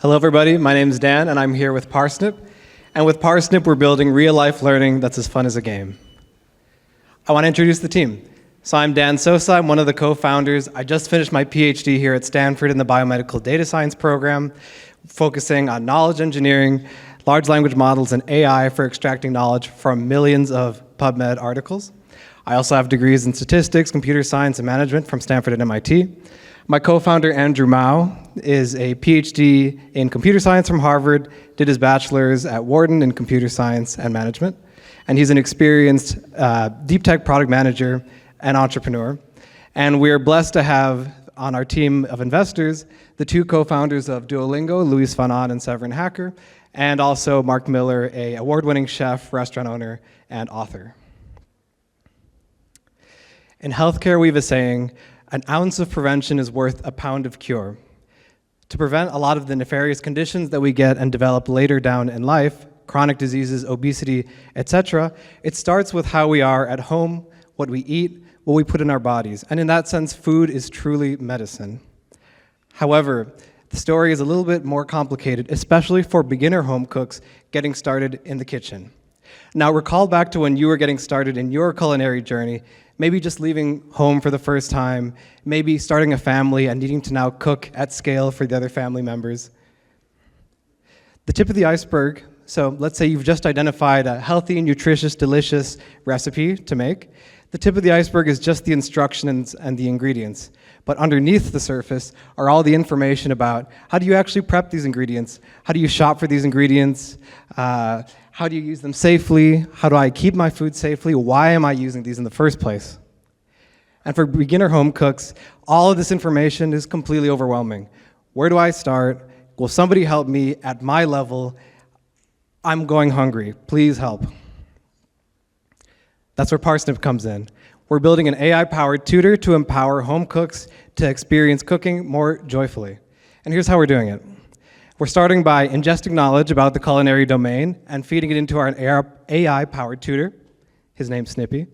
Hello everybody, my name is Dan and I'm here with Parsnip. And with Parsnip, we're building real-life learning that's as fun as a game. I want to introduce the team. So I'm Dan Sosa, I'm one of the co-founders. I just finished my PhD here at Stanford in the biomedical data science program, focusing on knowledge engineering, large language models, and AI for extracting knowledge from millions of PubMed articles. I also have degrees in statistics, computer science, and management from Stanford and MIT. My co-founder, Andrew Mao, is a PhD in computer science from Harvard, did his bachelor's at Wharton in computer science and management, and he's an experienced deep tech product manager and entrepreneur. And we're blessed to have on our team of investors the two co-founders of Duolingo, Luis Van Ahn and Severin Hacker, and also Mark Miller, a award-winning chef, restaurant owner, and author. In healthcare, we have a saying, an ounce of prevention is worth a pound of cure. To prevent a lot of the nefarious conditions that we get and develop later down in life, chronic diseases, obesity, etc., it starts with how we are at home, what we eat, what we put in our bodies. And in that sense, food is truly medicine. However, the story is a little bit more complicated, especially for beginner home cooks getting started in the kitchen. Now, recall back to when you were getting started in your culinary journey, maybe just leaving home for the first time, maybe starting a family and needing to now cook at scale for the other family members. The tip of the iceberg, so let's say you've just identified a healthy, nutritious, delicious recipe to make. The tip of the iceberg is just the instructions and the ingredients. But underneath the surface are all the information about how do you actually prep these ingredients? How do you shop for these ingredients? How do you use them safely? How do I keep my food safely? Why am I using these in the first place? And for beginner home cooks, all of this information is completely overwhelming. Where do I start? Will somebody help me at my level? I'm going hungry. Please help. That's where Parsnip comes in. We're building an AI-powered tutor to empower home cooks to experience cooking more joyfully. And here's how we're doing it. We're starting by ingesting knowledge about the culinary domain and feeding it into our AI-powered tutor. His name's Snippy.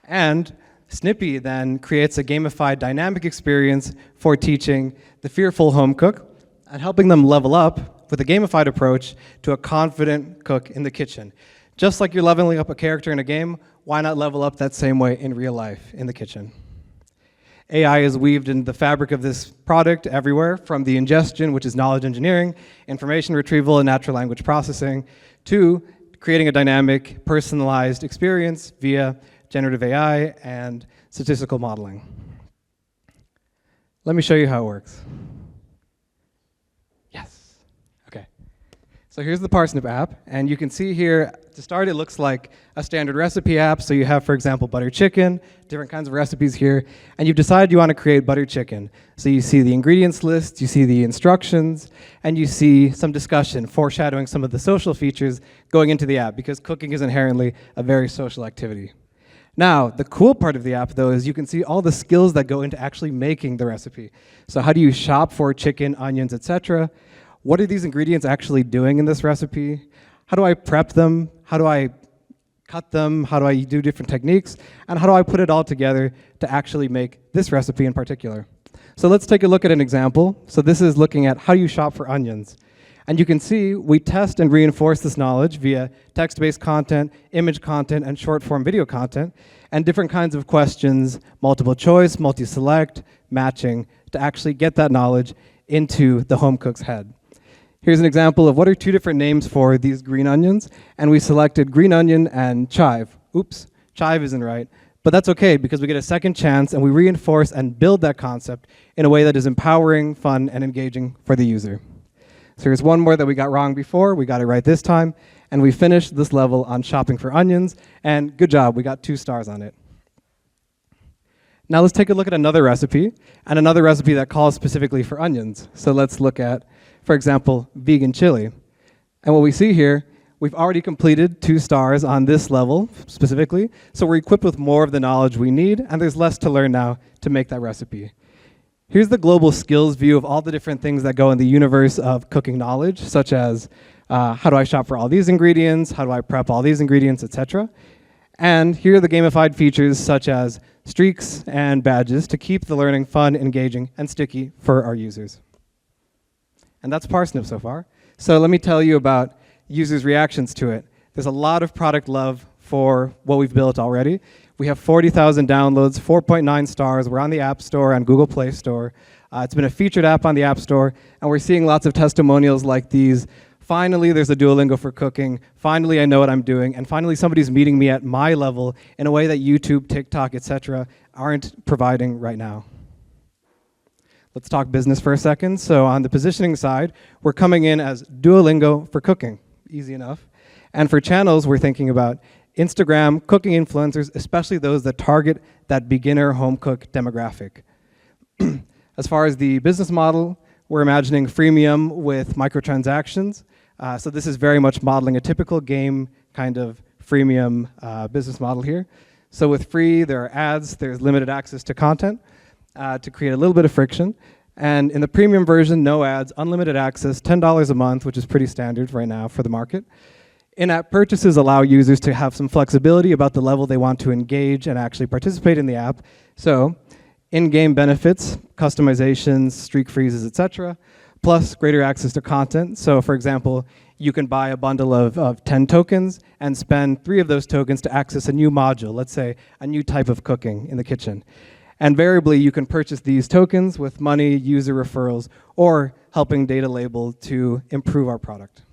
And Snippy then creates a gamified dynamic experience for teaching the fearful home cook and helping them level up with a gamified approach to a confident cook in the kitchen. Just like you're leveling up a character in a game, why not level up that same way in real life in the kitchen? AI is weaved in the fabric of this product everywhere, from the ingestion, which is knowledge engineering, information retrieval, and natural language processing, to creating a dynamic, personalized experience via generative AI and statistical modeling. Let me show you how it works. Yes. Okay. So here's the Parsnip app, and you can see here, to start, it looks like a standard recipe app. So you have, for example, butter chicken, different kinds of recipes here, and you've decided you want to create butter chicken. So you see the ingredients list, you see the instructions, and you see some discussion foreshadowing some of the social features going into the app, because cooking is inherently a very social activity. Now, the cool part of the app, though, is you can see all the skills that go into actually making the recipe. So how do you shop for chicken, onions, etc.? What are these ingredients actually doing in this recipe? How do I prep them? How do I cut them? How do I do different techniques? And how do I put it all together to actually make this recipe in particular? So let's take a look at an example. So this is looking at how you shop for onions. And you can see we test and reinforce this knowledge via text-based content, image content, and short-form video content, and different kinds of questions, multiple choice, multi-select, matching, to actually get that knowledge into the home cook's head. Here's an example of what are two different names for these green onions, and we selected green onion and chive. Oops, chive isn't right, but that's okay because we get a second chance and we reinforce and build that concept in a way that is empowering, fun, and engaging for the user. So here's one more that we got wrong before, we got it right this time, and we finished this level on shopping for onions, and good job, we got 2 stars on it. Now let's take a look at another recipe, and another recipe that calls specifically for onions. So let's look at, for example, vegan chili. And what we see here, we've already completed 2 stars on this level specifically, so we're equipped with more of the knowledge we need, and there's less to learn now to make that recipe. Here's the global skills view of all the different things that go in the universe of cooking knowledge, such as how do I shop for all these ingredients, how do I prep all these ingredients, etc. And here are the gamified features such as streaks and badges to keep the learning fun, engaging, and sticky for our users. And that's Parsnip so far. So let me tell you about users' reactions to it. There's a lot of product love for what we've built already. We have 40,000 downloads, 4.9 stars. We're on the App Store and Google Play Store. It's been a featured app on the App Store, and we're seeing lots of testimonials like these. Finally, there's a Duolingo for cooking. Finally, I know what I'm doing. And finally, somebody's meeting me at my level in a way that YouTube, TikTok, etc. aren't providing right now. Let's talk business for a second. So on the positioning side, we're coming in as Duolingo for cooking. Easy enough. And for channels, we're thinking about Instagram, cooking influencers, especially those that target that beginner home cook demographic. As far as the business model, we're imagining freemium with microtransactions. So this is very much modeling a typical game kind of freemium business model here. So with free, there are ads, there's limited access to content to create a little bit of friction. And in the premium version, no ads, unlimited access, $10 a month, which is pretty standard right now for the market. In-app purchases allow users to have some flexibility about the level they want to engage and actually participate in the app. So in-game benefits, customizations, streak freezes, etc., plus greater access to content. So for example, you can buy a bundle of 10 tokens and spend 3 of those tokens to access a new module, let's say a new type of cooking in the kitchen. And variably, you can purchase these tokens with money, user referrals, or helping Data Label to improve our product.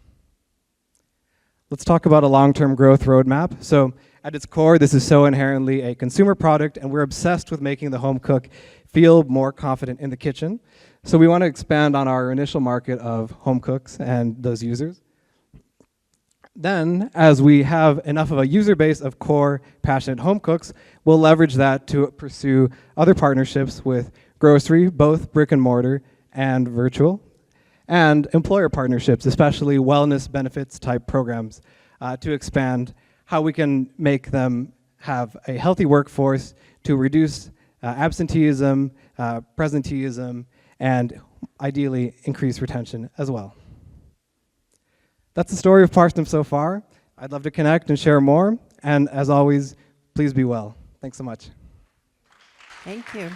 Let's talk about a long-term growth roadmap. So at its core, this is so inherently a consumer product, and we're obsessed with making the home cook feel more confident in the kitchen. So we want to expand on our initial market of home cooks and those users. Then, as we have enough of a user base of core, passionate home cooks, we'll leverage that to pursue other partnerships with grocery, both brick and mortar and virtual, and employer partnerships, especially wellness benefits type programs, to expand how we can make them have a healthy workforce to reduce absenteeism, presenteeism, and ideally increase retention as well. That's the story of Parsnip so far. I'd love to connect and share more. And as always, please be well. Thanks so much. Thank you.